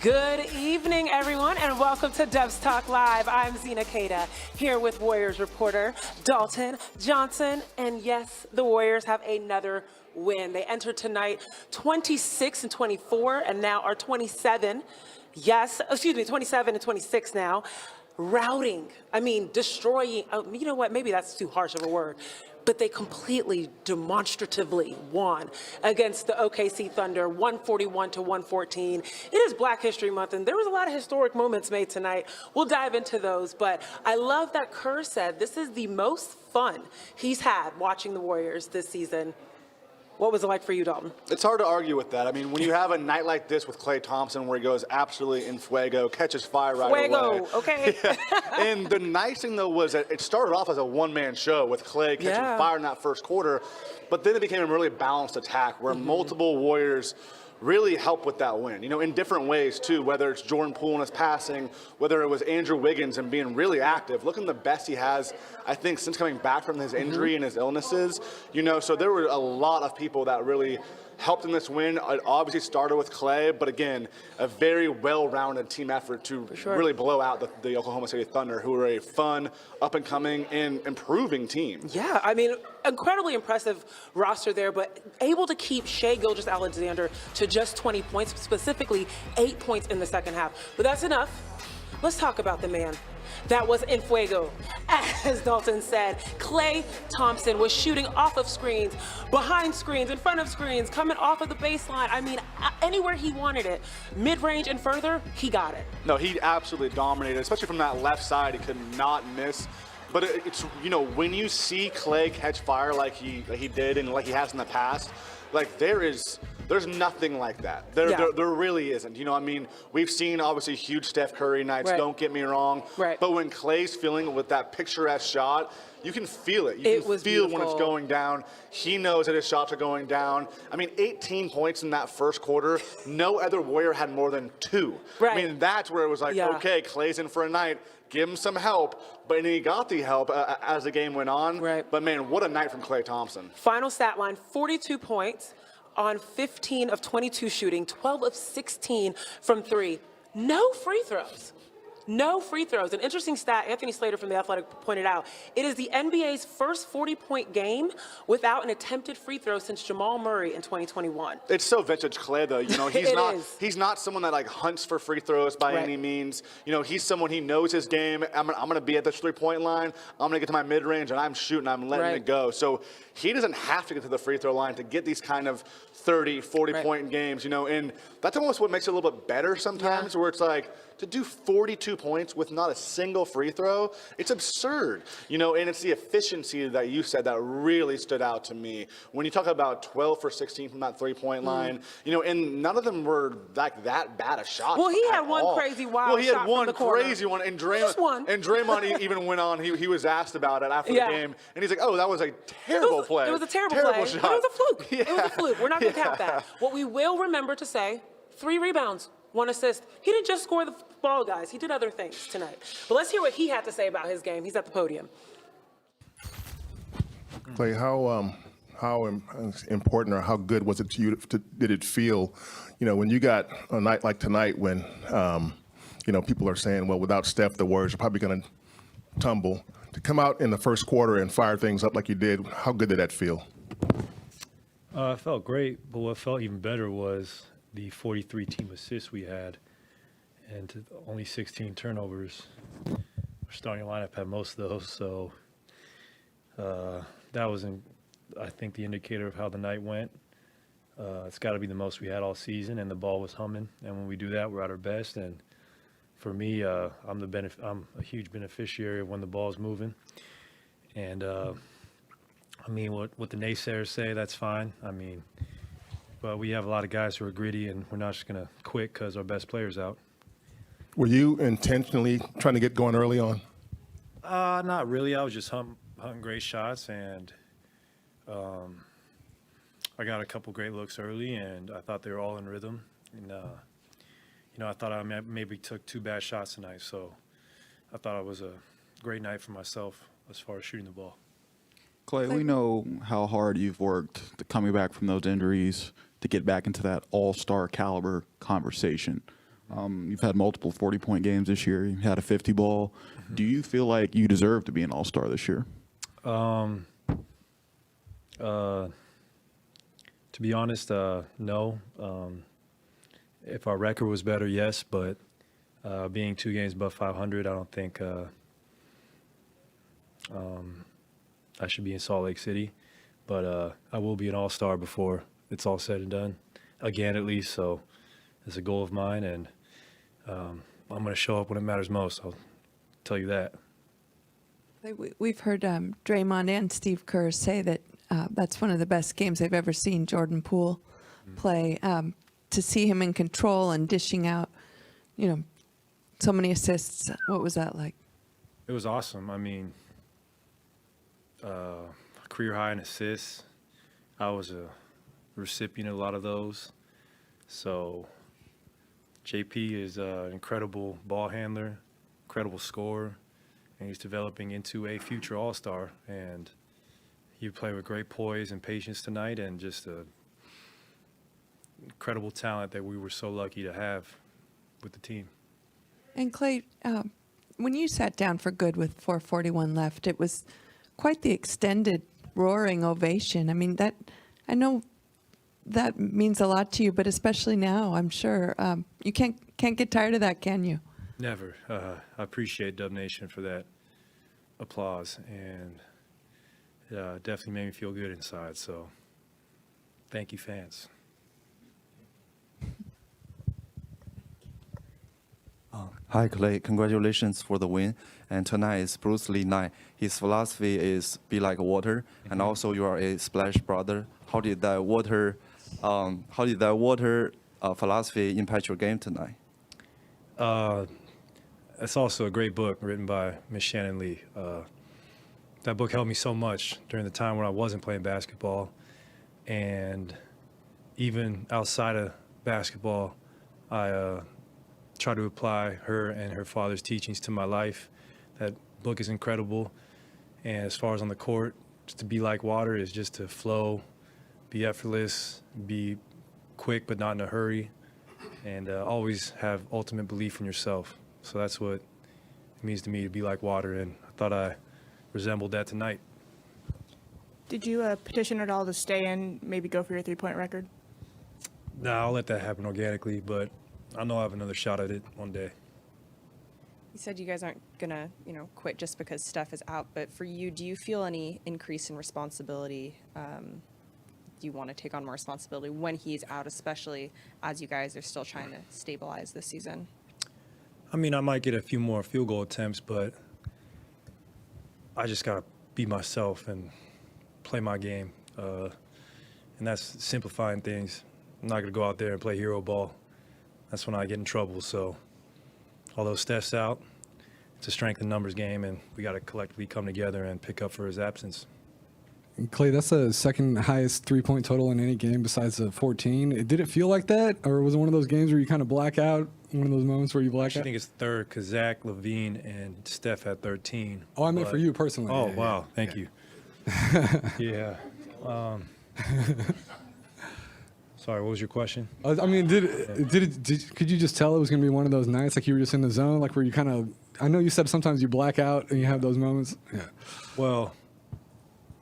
Good evening, everyone, and welcome to Dubs Talk Live. I'm Zena, Keita, here with Warriors reporter Dalton Johnson. And yes, the Warriors have another win. They entered tonight 26-24 and now are 27. 27 and 26 now. Routing, destroying, you know what, maybe that's too harsh of a word, but they completely demonstratively won against the OKC Thunder, 141-114. It is Black History Month, and there was a lot of historic moments made tonight. We'll dive into those, but I love that Kerr said this is the most fun he's had watching the Warriors this season. What was it like for you, Dalton? It's hard to argue with that. I mean, when you have a night like this with Klay Thompson where he goes absolutely in fuego, catches fire right away. Okay. Yeah. And the nice thing, though, was that it started off as a one-man show with Klay catching fire in that first quarter, but then it became a really balanced attack where multiple Warriors really help with that win, in different ways, too, whether it's Jordan Poole and his passing, whether it was Andrew Wiggins and being really active, looking the best he has, I think, since coming back from his injury and his illnesses, so there were a lot of people that really helped in this win. It obviously started with Klay, but again, a very well-rounded team effort to really blow out the Oklahoma City Thunder, who are a fun, up-and-coming, and improving team. Yeah, incredibly impressive roster there, but able to keep Shai Gilgeous-Alexander to just 20 points, specifically 8 points in the second half. But that's enough. Let's talk about the man that was in fuego. As Dalton said, Klay Thompson was shooting off of screens, behind screens, in front of screens, coming off of the baseline. Anywhere he wanted it, mid-range and further, he got it. No, he absolutely dominated, especially from that left side. He could not miss. But it's, when you see Klay catch fire like he did and like he has in the past, there's nothing like that. There really isn't. We've seen obviously huge Steph Curry nights, don't get me wrong. Right. But when Klay's feeling with that picturesque shot, you can feel it. You can feel when it's going down. He knows that his shots are going down. 18 points in that first quarter. No other Warrior had more than 2. Right. That's where it was like, okay, Klay's in for a night. Give him some help. But he got the help as the game went on. Right. But, man, what a night from Klay Thompson. Final stat line, 42 points on 15 of 22 shooting, 12 of 16 from 3. No free throws. No free throws. An interesting stat, Anthony Slater from The Athletic pointed out, it is the NBA's first 40-point game without an attempted free throw since Jamal Murray in 2021. It's so vintage Klay, though. He's not someone that hunts for free throws by any means. He's someone, he knows his game. I'm going to be at this three-point line. I'm going to get to my mid-range, and I'm shooting. I'm letting it go. So he doesn't have to get to the free throw line to get these kind of 30, 40-point games, and that's almost what makes it a little bit better sometimes, where it's like, to do 42 points with not a single free throw, it's absurd, and it's the efficiency that you said that really stood out to me. When you talk about 12 for 16 from that three-point line, and none of them were that bad a shot. Well, he had one crazy wild shot. Well, he had one corner. crazy one, and Draymond even went on. He was asked about it after the game, and he's like, "Oh, that was a terrible play. It was a terrible play. Shot. But it was a fluke. It was a fluke. We're not going to count that. What we will remember to say: 3 rebounds, 1 assist. He didn't just score the ball, guys. He did other things tonight. But let's hear what he had to say about his game. He's at the podium. Klay, how important or how good was it to you? Did it feel, when you got a night like tonight when, people are saying, well, without Steph, the Warriors are probably going to tumble. To come out in the first quarter and fire things up like you did, how good did that feel? It felt great, but what felt even better was the 43 team assists we had and only 16 turnovers. Our starting lineup had most of those, so that was, I think, the indicator of how the night went. It's got to be the most we had all season, and the ball was humming. And when we do that, we're at our best. And for me, I'm a huge beneficiary of when the ball's moving. And what the naysayers say, that's fine. But we have a lot of guys who are gritty, and we're not just going to quit because our best player's out. Were you intentionally trying to get going early on? Not really. I was just hunting great shots, and I got a couple great looks early, and I thought they were all in rhythm. And, I thought I maybe took 2 bad shots tonight, so I thought it was a great night for myself as far as shooting the ball. Klay, we know how hard you've worked coming back from those injuries to get back into that all-star caliber conversation. You've had multiple 40-point games this year. You had a 50 ball. Do you feel like you deserve to be an all-star this year? To be honest, no. If our record was better, yes, but being 2 games above 500, I don't think I should be in Salt Lake City. But I will be an all-star before it's all said and done, again at least. So it's a goal of mine, and I'm going to show up when it matters most. I'll tell you that. We've heard Draymond and Steve Kerr say that that's one of the best games they've ever seen Jordan Poole play. To see him in control and dishing out, so many assists. What was that like? It was awesome. I mean, career high in assists. I was a recipient of a lot of those. So JP is an incredible ball handler, incredible scorer, and he's developing into a future all-star. And he played with great poise and patience tonight, and just a incredible talent that we were so lucky to have with the team. And Klay, when you sat down for good with 4:41 left, it was quite the extended roaring ovation. I mean, I know that means a lot to you, but especially now, I'm sure you can't get tired of that, can you? Never. I appreciate Dub Nation for that applause, and definitely made me feel good inside. So thank you, fans. Hi, Klay. Congratulations for the win. And tonight is Bruce Lee night. His philosophy is be like water, and also you are a splash brother. How did that water philosophy impact your game tonight? It's also a great book written by Miss Shannon Lee. That book helped me so much during the time when I wasn't playing basketball, and even outside of basketball, I try to apply her and her father's teachings to my life. That book is incredible. And as far as on the court, just to be like water is just to flow, be effortless, be quick but not in a hurry, and always have ultimate belief in yourself. So that's what it means to me to be like water, and I thought I resembled that tonight. Did you petition at all to stay in, maybe go for your three-point record? Nah, I'll let that happen organically, but I know I have another shot at it one day. You said you guys aren't gonna, quit just because Steph is out, but for you, do you feel any increase in responsibility? Do you want to take on more responsibility when he's out, especially as you guys are still trying to stabilize this season? I mean, I might get a few more field goal attempts, but I just gotta be myself and play my game, and that's simplifying things. I'm not gonna go out there and play hero ball. That's when I get in trouble. So although Steph's out, it's a strength in numbers game, and we got to collectively come together and pick up for his absence. Klay, that's the second highest three-point total in any game besides the 14. Did it feel like that, or was it one of those games where you kind of black out, one of those moments where you black out? I think it's third because Zach, Levine, and Steph had 13. Oh, I meant for you personally. Oh, yeah, wow. Yeah. Thank you. Yeah. Sorry, what was your question? I mean, could you just tell it was going to be one of those nights, like you were just in the zone, like where you kind of, I know you said sometimes you black out and you have those moments. Yeah. Well,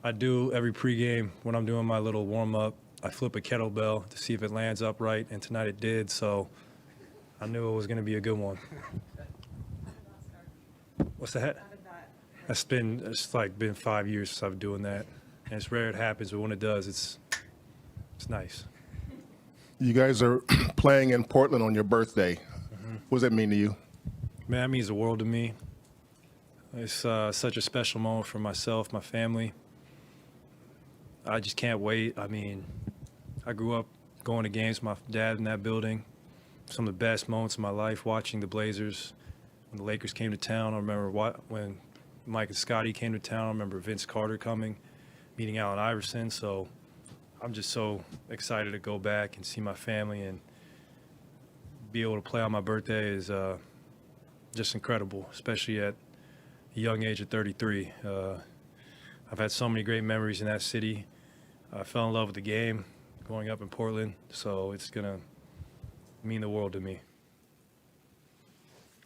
I do every pregame when I'm doing my little warm-up. I flip a kettlebell to see if it lands upright, and tonight it did, so I knew it was going to be a good one. What's that? It's been 5 years since I've been doing that, and it's rare it happens, but when it does, it's nice. You guys are playing in Portland on your birthday. Mm-hmm. What does that mean to you? Man, that means the world to me. It's such a special moment for myself, my family. I just can't wait. I mean, I grew up going to games with my dad in that building. Some of the best moments of my life watching the Blazers. When the Lakers came to town, I remember when Mike and Scotty came to town. I remember Vince Carter coming, meeting Allen Iverson. So I'm just so excited to go back and see my family, and be able to play on my birthday is just incredible, especially at a young age of 33. I've had so many great memories in that city. I fell in love with the game growing up in Portland, so it's going to mean the world to me.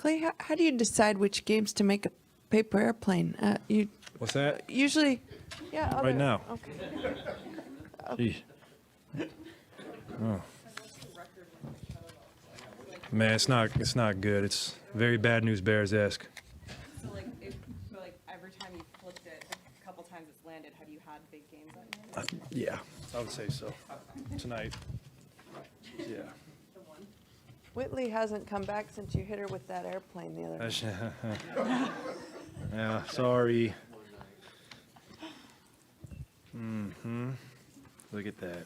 Klay, how do you decide which games to make a paper airplane? What's that? Usually, yeah. Right now. Okay. Jeez. Oh. Man, it's not good. It's very bad news Bears-esque. So every time you flipped it, a couple times it's landed. Have you had big games like that? Yeah, I would say so. Tonight. Yeah. Whitley hasn't come back since you hit her with that airplane the other day. Yeah, sorry. Look at that.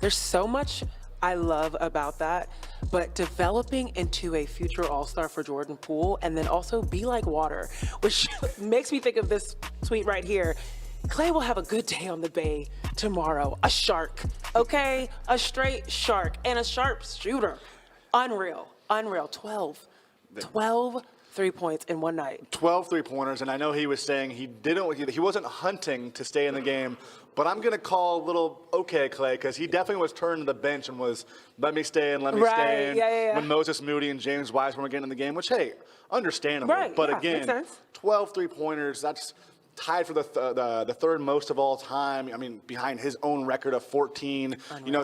There's so much I love about that, but developing into a future all-star for Jordan Poole and then also be like water, which makes me think of this tweet right here. Klay will have a good day on the bay tomorrow. A shark, okay? A straight shark and a sharp shooter. Unreal, unreal. 12 3 points in one night. 12 3-pointers, and I know he was saying he wasn't hunting to stay in the game, but I'm going to call a little okay Klay, because he definitely was turned to the bench and was, let me stay in, let me stay in. Yeah. When Moses Moody and James Wiseman were getting in the game, which, hey, understandable. Right, but yeah, again, makes sense. 12 3-pointers, that's tied for the third most of all time. I mean, behind his own record of 14.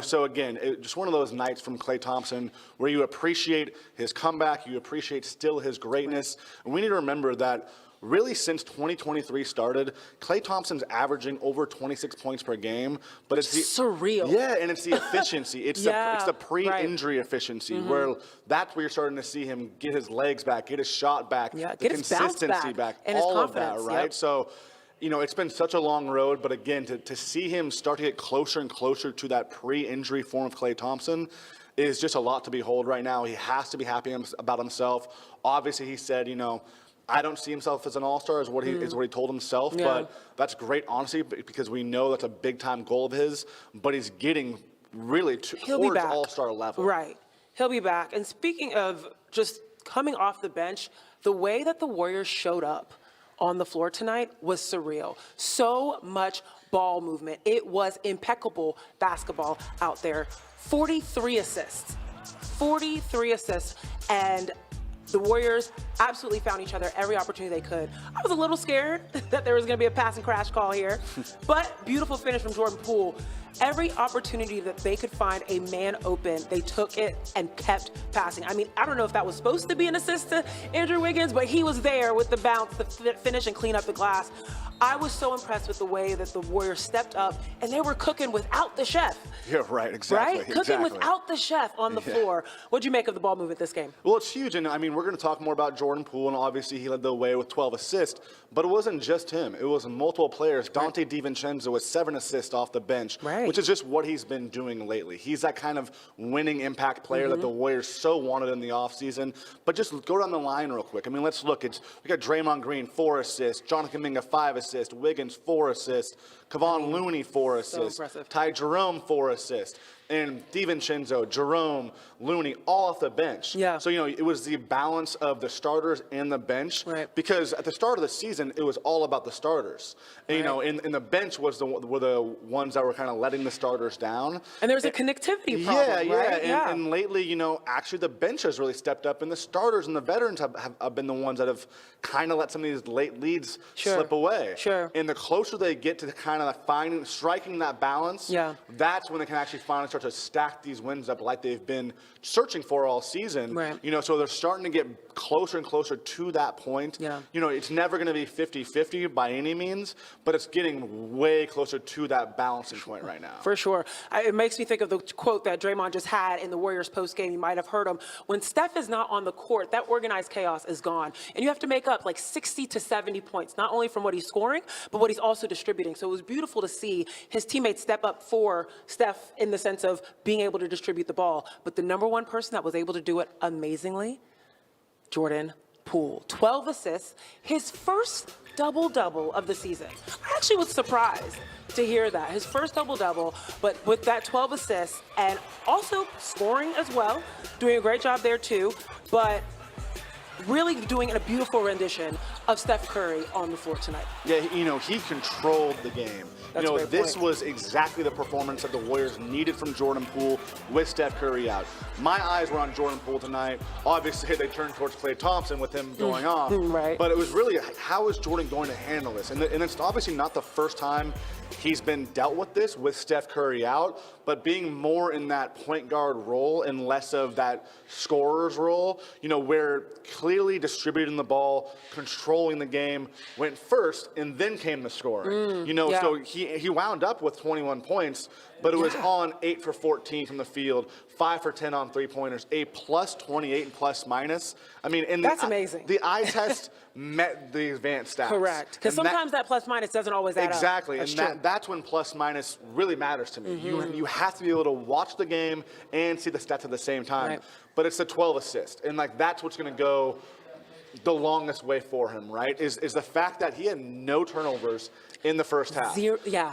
So again, just one of those nights from Klay Thompson where you appreciate his comeback, you appreciate still his greatness. And we need to remember that really since 2023 started, Klay Thompson's averaging over 26 points per game, but it's surreal. Yeah, and it's the efficiency. It's the pre-injury efficiency where that's where you're starting to see him get his legs back, get his shot back, the get his consistency back, and all his of that, confidence. right? Yep. So, it's been such a long road, but again, to see him start to get closer and closer to that pre-injury form of Klay Thompson is just a lot to behold right now. He has to be happy about himself. Obviously, he said, I don't see himself as an all-star is what he told himself, but that's great honesty because we know that's a big-time goal of his, but he's getting really towards all-star level. Right. He'll be back. And speaking of just coming off the bench, the way that the Warriors showed up on the floor tonight was surreal. So much ball movement. It was impeccable basketball out there. 43 assists. 43 assists. And the Warriors absolutely found each other every opportunity they could. I was a little scared that there was going to be a passing crash call here, but beautiful finish from Jordan Poole. Every opportunity that they could find a man open, they took it and kept passing. I mean, I don't know if that was supposed to be an assist to Andrew Wiggins, but he was there with the bounce, the finish, and clean up the glass. I was so impressed with the way that the Warriors stepped up, and they were cooking without the chef. Yeah, right, exactly. Right? Cooking without the chef on the floor. What'd you make of the ball movement this game? Well, it's huge, and I mean, we're going to talk more about Jordan Poole, and obviously he led the way with 12 assists, but it wasn't just him. It was multiple players. Dante DiVincenzo with 7 assists off the bench, which is just what he's been doing lately. He's that kind of winning impact player that the Warriors so wanted in the offseason. But just go down the line real quick. I mean, let's look. We got Draymond Green, 4 assists. Jonathan Minga, 5 assists. Wiggins, 4 assists. Kevon Looney, 4 assists. Ty Jerome, 4 assists. And DiVincenzo, Jerome, Looney, all off the bench. Yeah. So, it was the balance of the starters and the bench. Right. Because at the start of the season, it was all about the starters. And, and the bench were the ones that were kind of letting the starters down. And there's a connectivity problem, right? And lately, actually the bench has really stepped up, and the starters and the veterans have been the ones that have kind of let some of these late leads slip away. Sure. And the closer they get to kind of striking that balance, that's when they can actually finally start to stack these wins up like they've been searching for all season. Right. So they're starting to get closer and closer to that point. Yeah. It's never going to be 50-50 by any means, but it's getting way closer to that balancing point right now. For sure. It makes me think of the quote that Draymond just had in the Warriors postgame. You might have heard him. When Steph is not on the court, that organized chaos is gone. And you have to make up like 60 to 70 points, not only from what he's scoring, but what he's also distributing. So it was beautiful to see his teammates step up for Steph in the sense of being able to distribute the ball. But the number one person that was able to do it amazingly, Jordan Poole. 12 assists, his first double-double of the season. I actually was surprised to hear that. His first double-double, but with that 12 assists and also scoring as well, doing a great job there too, but really doing a beautiful rendition of Steph Curry on the floor tonight. Yeah, he controlled the game. That's a great This point. was exactly the performance that the Warriors needed from Jordan Poole with Steph Curry out. My eyes were on Jordan Poole tonight. Obviously, they turned towards Klay Thompson with him going off. Right. But it was really, how is Jordan going to handle this? And it's obviously not the first time he's been dealt with this with Steph Curry out, but being more in that point guard role and less of that scorer's role, where clearly distributing the ball, controlling the game went first, and then came the scoring. Yeah. So he wound up with 21 points, but it was on 8 for 14 from the field, 5 for 10 on three-pointers, a plus 28 and plus minus. I mean, That's amazing. The eye test met the advanced stats. Correct. Because sometimes that plus minus doesn't always add up. Exactly, That's and true. that's when plus minus really matters to me. You have to be able to watch the game and see the stats at the same time. Right. But it's the 12 assists, and that's what's going to go the longest way for him, right? Is the fact that he had no turnovers in the first half.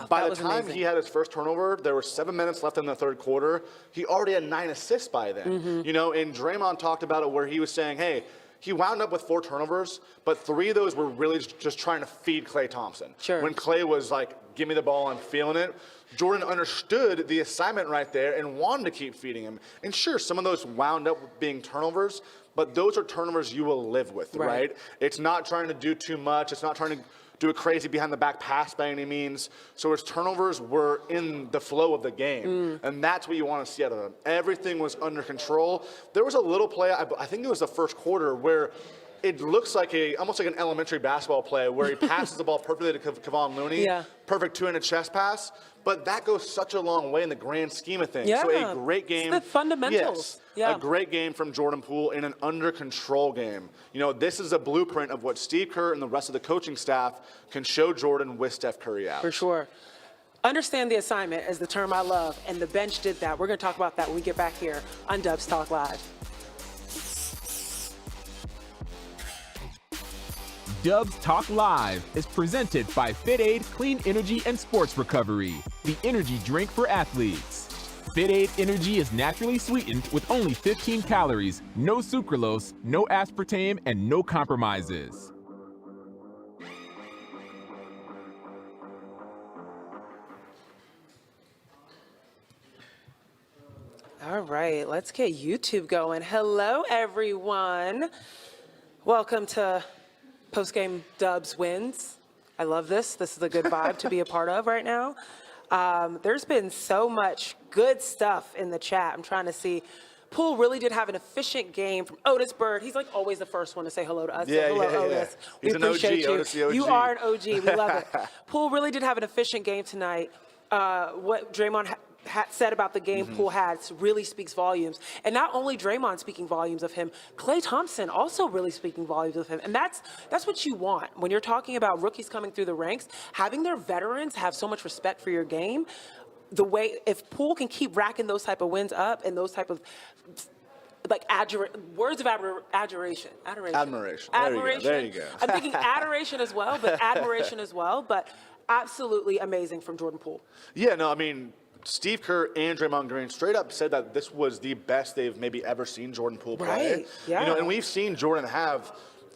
By the time amazing. he had his first turnover, there were 7 minutes left in the third quarter. He already had 9 assists by then. And Draymond talked about it where he was saying, hey, he wound up with 4 turnovers, but 3 of those were really just trying to feed Klay Thompson. Sure. When Klay was like, give me the ball, I'm feeling it, Jordan understood the assignment right there and wanted to keep feeding him. And sure, some of those wound up being turnovers, but those are turnovers you will live with, right? It's not trying to do too much. It's not trying to do a crazy behind the back pass by any means. So his turnovers were in the flow of the game. And that's what you want to see out of him. Everything was under control. There was a little play, I think it was the first quarter, where it looks like almost like an elementary basketball play where he passes the ball perfectly to Kevon Looney. Yeah. Perfect two-handed chest pass. But that goes such a long way in the grand scheme of things. Yeah. So a great game. It's the fundamentals. Yes, a great game from Jordan Poole in an under control game. This is a blueprint of what Steve Kerr and the rest of the coaching staff can show Jordan with Steph Curry out. For sure. Understand the assignment is the term I love, and the bench did that. We're going to talk about that when we get back here on Dubs Talk Live. Dubs Talk Live is presented by FitAid Clean Energy and Sports Recovery, the energy drink for athletes. FitAid Energy is naturally sweetened with only 15 calories, no sucralose, no aspartame, and no compromises. All right, let's get YouTube going. Hello, everyone. Welcome to Postgame Dubs Wins. I love this. This is a good vibe to be a part of right now. There's been so much good stuff in the chat. I'm trying to see. Poole really did have an efficient game from Otis Bird. He's like always the first one to say hello to us. Yeah, so hello, yeah, Otis. yeah. We He's an appreciate OG, you. Otis the OG. You are an OG. We love it. Poole really did have an efficient game tonight. What Draymond said about the game Poole had really speaks volumes. And not only Draymond speaking volumes of him, Klay Thompson also really speaking volumes of him. And that's what you want when you're talking about rookies coming through the ranks, having their veterans have so much respect for your game. The way, if Poole can keep racking those type of wins up and those type of words of adoration. Admiration. There you go. I'm thinking adoration as well, but admiration as well. But absolutely amazing from Jordan Poole. Yeah, no, I mean, Steve Kerr and Draymond Green straight up said that this was the best they've maybe ever seen Jordan Poole play. Right, yeah. And we've seen Jordan have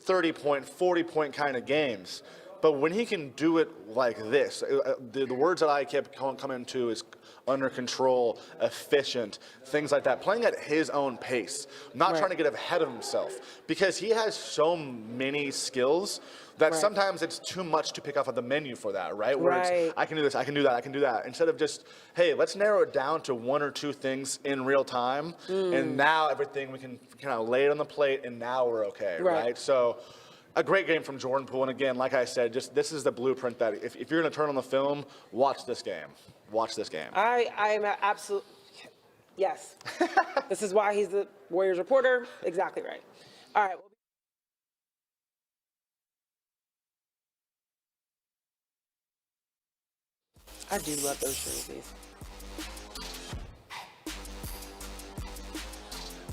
30-point, 40-point kind of games. But when he can do it like this, the words that I kept coming to is under control, efficient, things like that, playing at his own pace, not trying to get ahead of himself, because he has so many skills that sometimes it's too much to pick off of the menu for that, right? Where it's, I can do this, I can do that, I can do that. Instead of just, hey, let's narrow it down to 1 or 2 things in real time, and now everything we can kind of lay it on the plate, and now we're okay, right? So a great game from Jordan Poole, and again, like I said, just this is the blueprint that if you're going to turn on the film, watch this game. Watch this game. I am absolute, yes. This is why he's the Warriors reporter. Exactly right. All right. I do love those jerseys.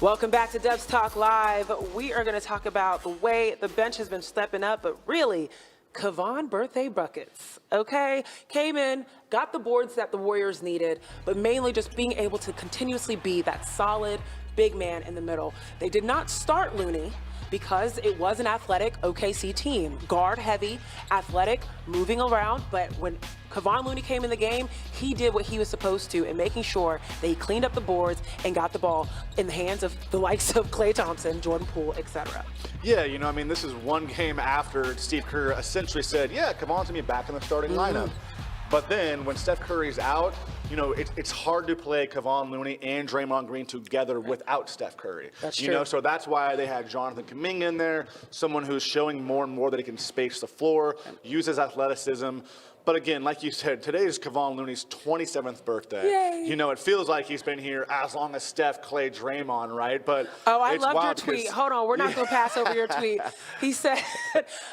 Welcome back to Dubs Talk Live. We are going to talk about the way the bench has been stepping up, but really, Kevon birthday buckets, okay? Came in, got the boards that the Warriors needed, but mainly just being able to continuously be that solid, big man in the middle. They did not start Looney because it was an athletic OKC team. Guard heavy, athletic, moving around, but when Kevon Looney came in the game, he did what he was supposed to in making sure that he cleaned up the boards and got the ball in the hands of the likes of Klay Thompson, Jordan Poole, etc. Yeah, you know, I mean, this is one game after Steve Kerr essentially said, yeah, Kevon's gonna be back in the starting lineup. But then when Steph Curry's out, you know, it's hard to play Kevon Looney and Draymond Green together without Steph Curry. That's you true. know, so that's why they had Jonathan Kuminga in there, someone who's showing more and more that he can space the floor, use his athleticism. But again, like you said, today is Kevon Looney's 27th birthday. Yay. You know, it feels like he's been here as long as Steph, Klay, Draymond, right? But oh, I it's loved your wild tweet. because- Hold on, we're not going to pass over your tweet. He said,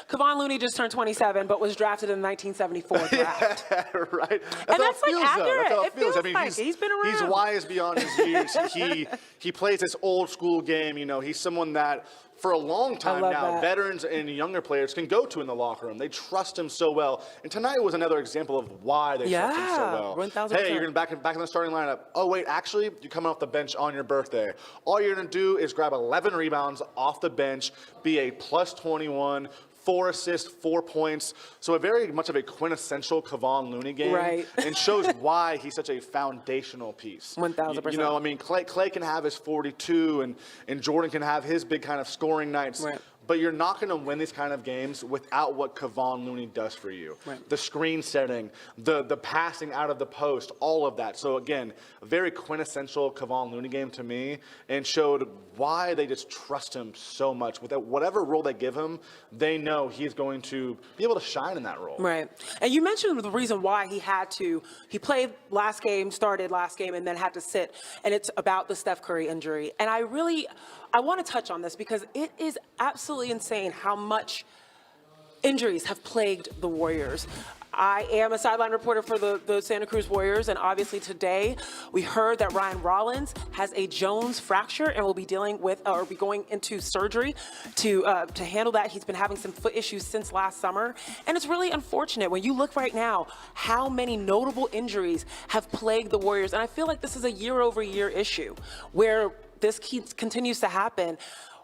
Kevon Looney just turned 27, but was drafted in the 1974 draft. right. That's And how that's, it like, feels, though. accurate. That's how It it feels. I feels mean, like he's been He's around. wise beyond his years. he plays this old school game. You know, he's someone that for a long time love now, that. veterans and younger players can go to in the locker room. They trust him so well. And tonight was another example of why they trust him so Yeah, well. 1000%. Hey, you're back in the starting lineup. Oh, wait, actually, you're coming off the bench on your birthday. All you're going to do is grab 11 rebounds off the bench, be a plus 21, 4 assists, 4 points. So a very much of a quintessential Kevon Looney game. Right. And shows why he's such a foundational piece. 1000%. You know, I mean, Klay can have his 42 and Jordan can have his big kind of scoring nights. Right. But you're not going to win these kind of games without what Kevon Looney does for you. Right. The screen setting, the passing out of the post, all of that. So again, a very quintessential Kevon Looney game to me, and showed why they just trust him so much. With whatever role they give him, they know he's going to be able to shine in that role. Right. And you mentioned the reason why he played last game, started last game, and then had to sit. And it's about the Steph Curry injury. And I want to touch on this because it is absolutely insane how much injuries have plagued the Warriors. I am a sideline reporter for the Santa Cruz Warriors, and obviously today we heard that Ryan Rollins has a Jones fracture and will be dealing with or be going into surgery to handle that. He's been having some foot issues since last summer, and it's really unfortunate when you look right now how many notable injuries have plagued the Warriors, and I feel like this is a year-over-year issue where this continues to happen,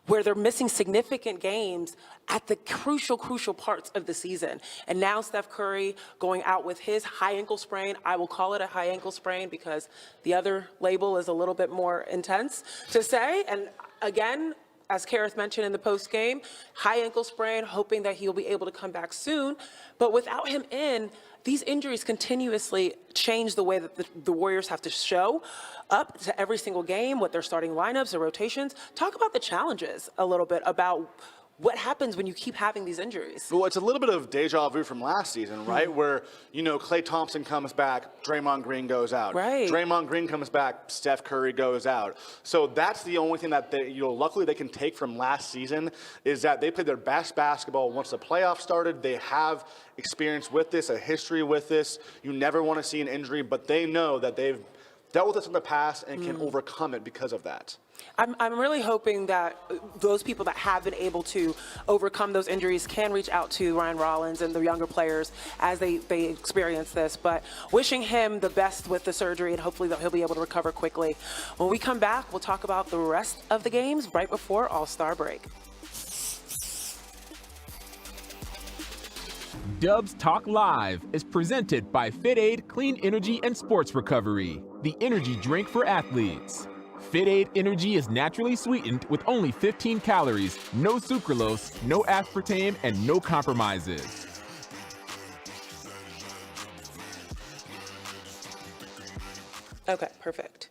where they're missing significant games at the crucial parts of the season. And now Steph Curry going out with his high ankle sprain. I will call it a high ankle sprain because the other label is a little bit more intense to say. And again, as Kareth mentioned in the post game, high ankle sprain, hoping that he'll be able to come back soon. But without him in, these injuries continuously change the way that the Warriors have to show up to every single game, what their starting lineups, their rotations. Talk about the challenges a little bit about what happens when you keep having these injuries. Well, it's a little bit of deja vu from last season, right? Where, you know, Klay Thompson comes back, Draymond Green goes out. Right. Draymond Green comes back, Steph Curry goes out. So that's the only thing that luckily they can take from last season is that they played their best basketball once the playoffs started. They have experience with this, a history with this. You never want to see an injury, but they know that they've dealt with this in the past and can overcome it because of that. I'm really hoping that those people that have been able to overcome those injuries can reach out to Ryan Rollins and the younger players as they experience this. But wishing him the best with the surgery, and hopefully that he'll be able to recover quickly. When we come back, we'll talk about the rest of the games right before All-Star break. Dubs Talk Live is presented by FitAid Clean Energy and Sports Recovery, the energy drink for athletes. FitAid Energy is naturally sweetened with only 15 calories, no sucralose, no aspartame, and no compromises. Okay, perfect.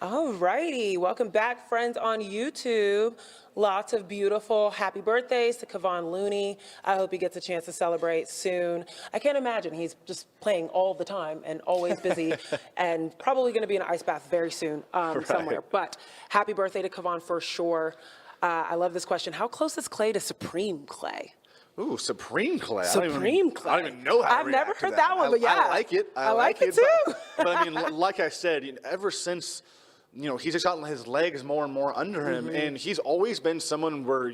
All righty, welcome back, friends on YouTube. Lots of beautiful happy birthdays to Kevon Looney. I hope he gets a chance to celebrate soon. I can't imagine he's just playing all the time and always busy and probably going to be in an ice bath very soon somewhere. But happy birthday to Kevon for sure. I love this question. How close is Klay to Supreme Klay? Ooh, Supreme Klay. Supreme Klay. I don't even know how to I've never react to heard that one, but yeah. I like it. I like it but- too. But I mean, like I said, ever since, he's just gotten his legs more and more under him, and he's always been someone where,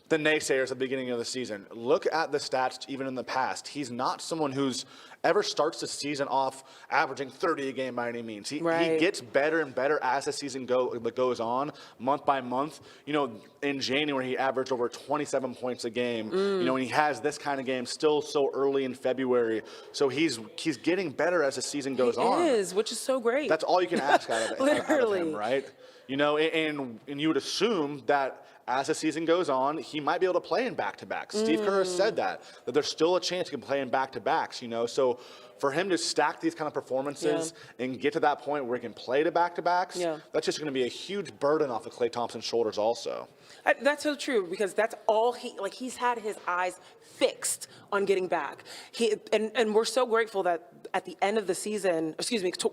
the naysayers at the beginning of the season. Look at the stats even in the past. He's not someone who's ever starts the season off averaging 30 a game by any means. He gets better and better as the season goes on, month by month. You know, in January, he averaged over 27 points a game. You know, and he has this kind of game still so early in February. So he's getting better as the season goes on. He is, which is so great. That's all you can ask out of, Literally. out of him, right? You know, and you would assume that as the season goes on, he might be able to play in back-to-backs. Steve Kerr has said that there's still a chance he can play in back-to-backs, you know. So for him to stack these kind of performances and get to that point where he can play to back-to-backs, that's just going to be a huge burden off of Klay Thompson's shoulders also. That's so true, because that's all he's had his eyes fixed on getting back. And we're so grateful that at the end of the season,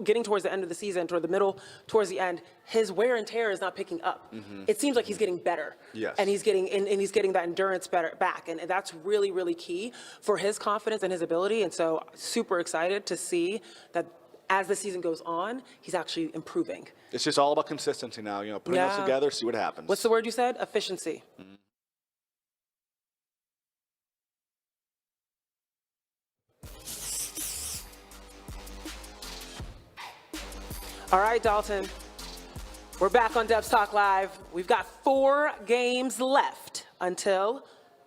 getting towards the end of the season, toward the middle, towards the end, his wear and tear is not picking up. It seems like he's getting better. Yes. And he's getting that endurance back. And that's really, really key for his confidence and his ability. And so super excited to see that as the season goes on, he's actually improving. It's just all about consistency now, you know, putting those together, see what happens. What's the word you said? Efficiency. All right, Dalton. We're back on Dubs Talk Live. We've got 4 games left until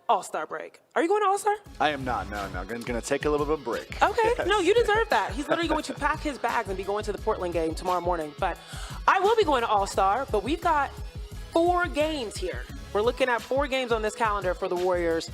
All-Star break. Are you going to All-Star? I am not, no. I'm going to take a little bit of a break. Okay, no, you deserve that. He's literally going to pack his bags and be going to the Portland game tomorrow morning. But I will be going to All-Star, but we've got 4 games here. We're looking at 4 games on this calendar for the Warriors.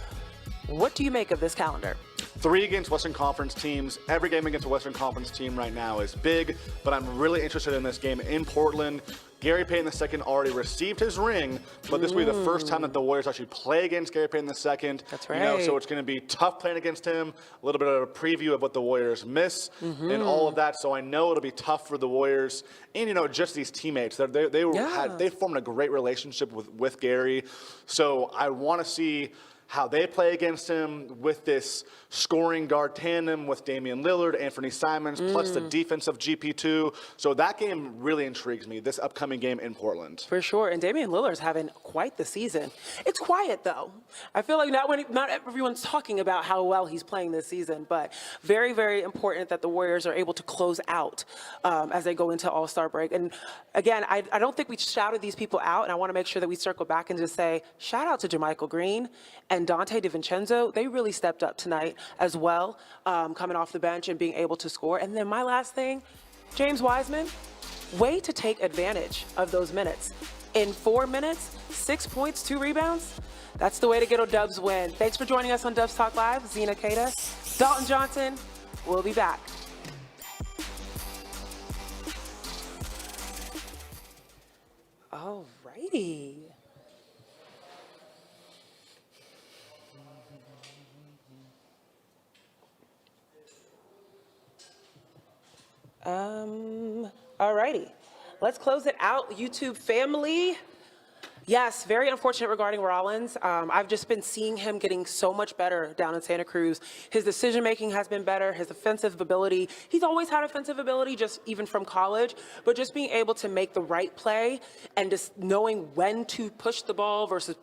What do you make of this calendar? 3 against Western Conference teams. Every game against a Western Conference team right now is big, but I'm really interested in this game in Portland. Gary Payton II already received his ring, but this will be the first time that the Warriors actually play against Gary Payton II. That's right. You know, so it's going to be tough playing against him. A little bit of a preview of what the Warriors miss and all of that. So I know it'll be tough for the Warriors and, you know, just these teammates. They formed a great relationship with Gary. So I want to see how they play against him with this scoring guard tandem with Damian Lillard, Anthony Simons, plus the defense of GP2. So that game really intrigues me, this upcoming game in Portland. For sure, and Damian Lillard's having quite the season. It's quiet, though. I feel like not everyone's talking about how well he's playing this season, but very, very important that the Warriors are able to close out as they go into All-Star break. And again, I don't think we shouted these people out, and I want to make sure that we circle back and just say, shout out to JaMychal Green and Dante DiVincenzo. They really stepped up tonight as well, coming off the bench and being able to score. And then my last thing, James Wiseman, way to take advantage of those minutes. In 4 minutes, 6 points, 2 rebounds. That's the way to get a Dubs win. Thanks for joining us on Dubs Talk Live. Zena, Keita, Dalton Johnson. We'll be back. All righty. All righty. Let's close it out, YouTube family. Yes, very unfortunate regarding Rollins. I've just been seeing him getting so much better down in Santa Cruz. His decision-making has been better, his offensive ability. He's always had offensive ability, just even from college, but just being able to make the right play and just knowing when to push the ball versus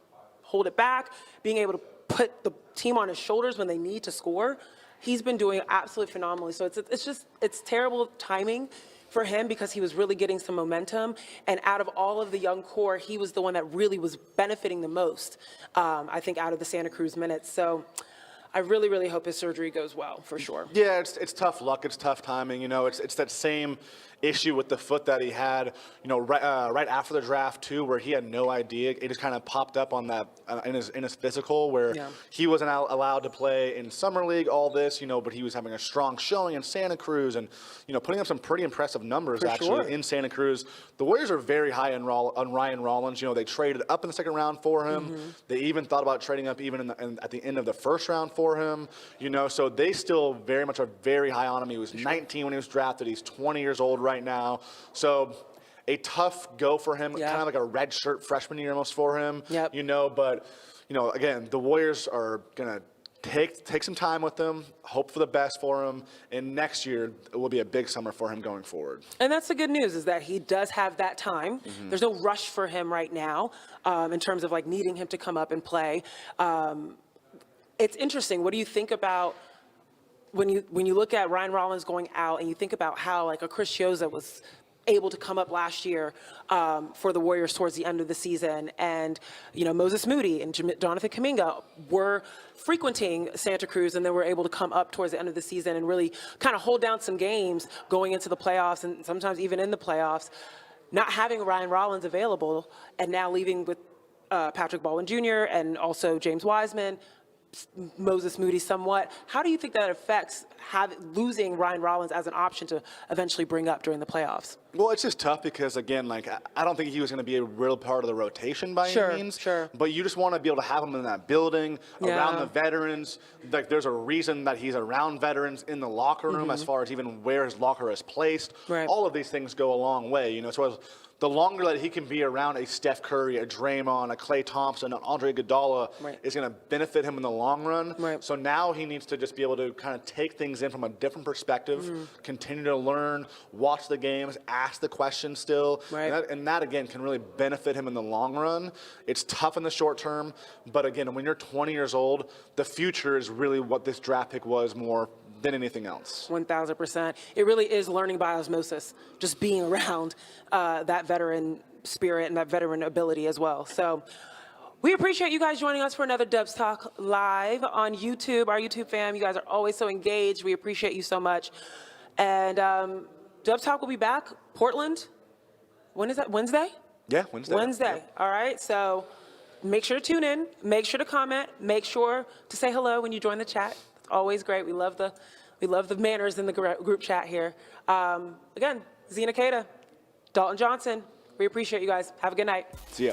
hold it back, being able to put the team on his shoulders when they need to score. He's been doing absolutely phenomenally. So it's terrible timing for him because he was really getting some momentum. And out of all of the young core, he was the one that really was benefiting the most, I think, out of the Santa Cruz minutes. So I really, really hope his surgery goes well, for sure. Yeah, it's tough luck. It's tough timing. You know, it's that same issue with the foot that he had, you know, right after the draft too, where he had no idea. It just kind of popped up on that in his physical, where he wasn't allowed to play in summer league. All this, you know, but he was having a strong showing in Santa Cruz, and you know, putting up some pretty impressive numbers in Santa Cruz. The Warriors are very high on Ryan Rollins. You know, they traded up in the second round for him. They even thought about trading up even at the end of the first round for him. You know, so they still very much are very high on him. He was 19 when he was drafted. He's 20 years old right now. So a tough go for him, kind of like a redshirt freshman year almost for him. You know, but you know, again, the Warriors are gonna take some time with him, hope for the best for him, and next year it will be a big summer for him going forward. And that's the good news, is that he does have that time. There's no rush for him right now in terms of like needing him to come up and play. It's interesting. What do you think about when you look at Ryan Rollins going out and you think about how like a Chris Chioza was able to come up last year for the Warriors towards the end of the season, and Moses Moody and Jonathan Kuminga were frequenting Santa Cruz, and they were able to come up towards the end of the season and really kind of hold down some games going into the playoffs, and sometimes even in the playoffs. Not having Ryan Rollins available, and now leaving with Patrick Baldwin Jr. and also James Wiseman, Moses Moody somewhat. How do you think that affects losing Ryan Rollins as an option to eventually bring up during the playoffs? Well, it's just tough because, again, like I don't think he was going to be a real part of the rotation by any means. Sure. But you just want to be able to have him in that building, around the veterans. Like, there's a reason that he's around veterans in the locker room as far as even where his locker is placed. Right. All of these things go a long way. So the longer that he can be around a Steph Curry, a Draymond, a Klay Thompson, an Andre Iguodala is going to benefit him in the long run. Right. So now he needs to just be able to kind of take things in from a different perspective, continue to learn, watch the games, ask the questions still. Right. And that, again, can really benefit him in the long run. It's tough in the short term, but again, when you're 20 years old, the future is really what this draft pick was more than anything else. 1,000%. It really is learning by osmosis, just being around that veteran spirit and that veteran ability as well. So we appreciate you guys joining us for another Dubs Talk Live on YouTube. Our YouTube fam, you guys are always so engaged. We appreciate you so much. And Dubs Talk will be back. Portland, when is that? Wednesday? Yeah, Wednesday. Wednesday. Yep. All right. So make sure to tune in. Make sure to comment. Make sure to say hello when you join the chat. It's always great. We love the manners in the group chat here. Again, Zena Keita, Dalton Johnson. We appreciate you guys. Have a good night. See ya.